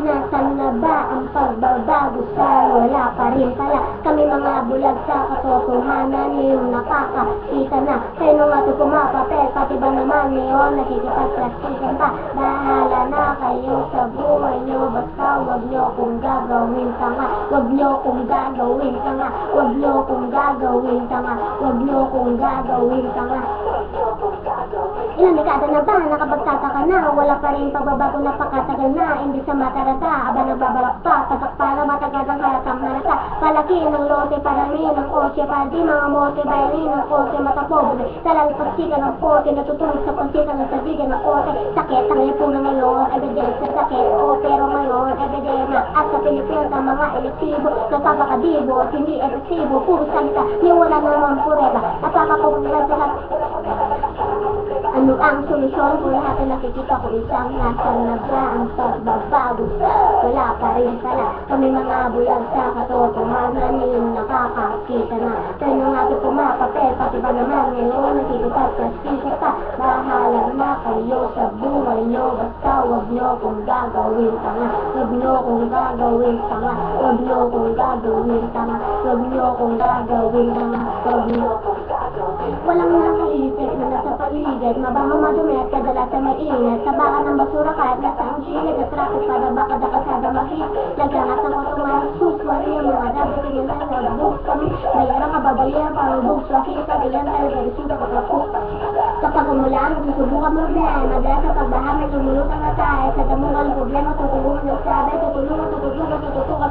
Nasaan na ba ang pagbabago sa wala pa rin pala kami mga bulag sa katotohanan yung nakakakita na kayo nga ito pumapapel pati ba naman ngayon nakikipagplastikan pa bahala na kayo sa buhay nyo basta wag nyo kong gagawin tanga wag nyo kong gagawin tanga wag nyo kong gagawin tanga wag nyo kong gagawin tanga ilang dekada na ba nakapagtataka na wala pa rin pagbabago na pakatagal na hindi sa matarata aba nagbabalak pa pagkat para matagal ang halatang halata palaki ng lote parami ng kotse paldi mga mote bayarin ng kotse matapobre talalpagsika ng kote natutulog sa pansita ng sabigan ng kote sakit ang lipunan ngayon ebidensya sa sakit o pero ngayon ebidema at sa Pilipinas ang mga elektibo napapakadibo at hindi efektibo puro salita ni wala naman pureba at nakakapunan sa ano ang solusyon kung lahat na nakikita ko isang nasaan na ba ang pagbabago wala pa rin pala kami mga bulag sa katotohanan yung nakakakita na tayo nga ito pumapapel pati ba naman ngayon nakikipagplastika pa bahala na kayo sa buhay nyo basta wag nyo kung gagawin tanga wag nyo kung gagawin tanga wag nyo kung gagawin tanga wag nyo kung gagawin tanga wag nyo kung gagawin walang nakaisip na nasa paligid mabaho madumi at kadalas sa mainit sa baka ng basura kahit nasa ang gilid at traffic para baka dakasada mahit naglangat ng otomahan sus Maria mga dabi tingin na nagbuks kami mayroon ka babalihan para buks wakita ganyan talaga resulta kapapos kapag umulan susubukan mo din madalas sa pagbaha may lumulutang na tayo sa damungan problema tutulungan ng sabi tutulungan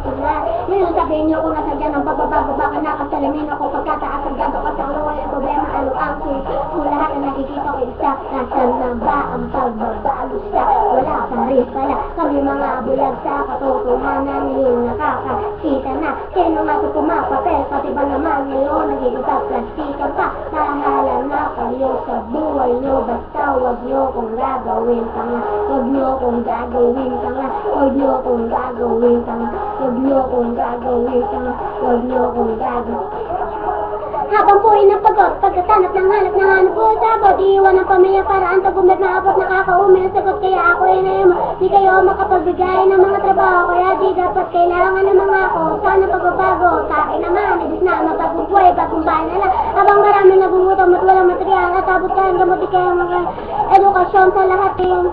sila yun yung sabihin nyo kung nasa dyan ang pagbabago baka nakasalamin ako pagkataas ang gato kasi ang walang problema ano ang kung lahat na nakikita ko isa nasaan na ba ang pagbabago sa wala pa rin pala kami mga bulag sa katotohanan yung nakakakita na sino nga ito pumapapel pati ba naman ngayon nagigipagplastikan pa bahala na kayo sa buhay nyo basta wag nyo kong gagawin tanga wag nyo kong gagawin tanga wag nyo kong gagawin tanga wag nyo kong gagawin tanga wag nyo kong gagawin habang po inapagod, pagkatanap ng hanap po sabot, iiwan ang pamilya para ang tagumpit na apot nakakaumi ng sagot kaya ako ay nayama. Di kayo makapagbigay ng mga trabaho, kaya di dapat kailangan ng mga ako. Sana pagbabago, sa akin naman, ibig na mapagong buhay, bagong bahay na lang. Habang marami nagugutom at walang material, at abot kayo, gamuti kayo mga edukasyon sa lahat yung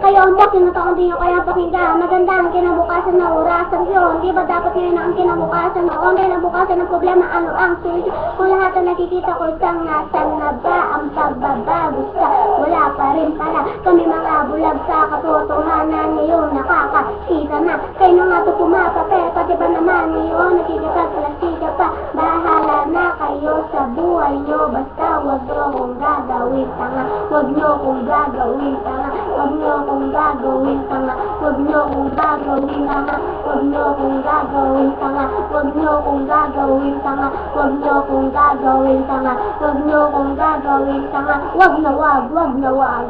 kayo ang boss, yung nataon din yung kaya pakinggan. Maganda ang kinabukasan na orasan yun. Di ba dapat ngayon ang kinabukasan na on kinabukasan ng problema, ano ang solusyon? Kung lahat ang nakikita ko isang nasaan na ba ang pagbabago sa wala pa rin pala kami mga bulag sa katotohanan ngayon nakakakita na kayo na nga ito pumapapel pati ba naman ngayon nakikipagplastika pa bahala na kayo sa buhay nyo basta wag nyo kong gagawin tanga wag nyo kong gagawin tanga wag nyo kong gagawin tanga wag nyo kong gagawin tanga wag nyo kong gagawin tanga wag nyo kong gagawin tanga wag nyo kong gagawin tanga wag nyo kong gagawin tanga wag na wag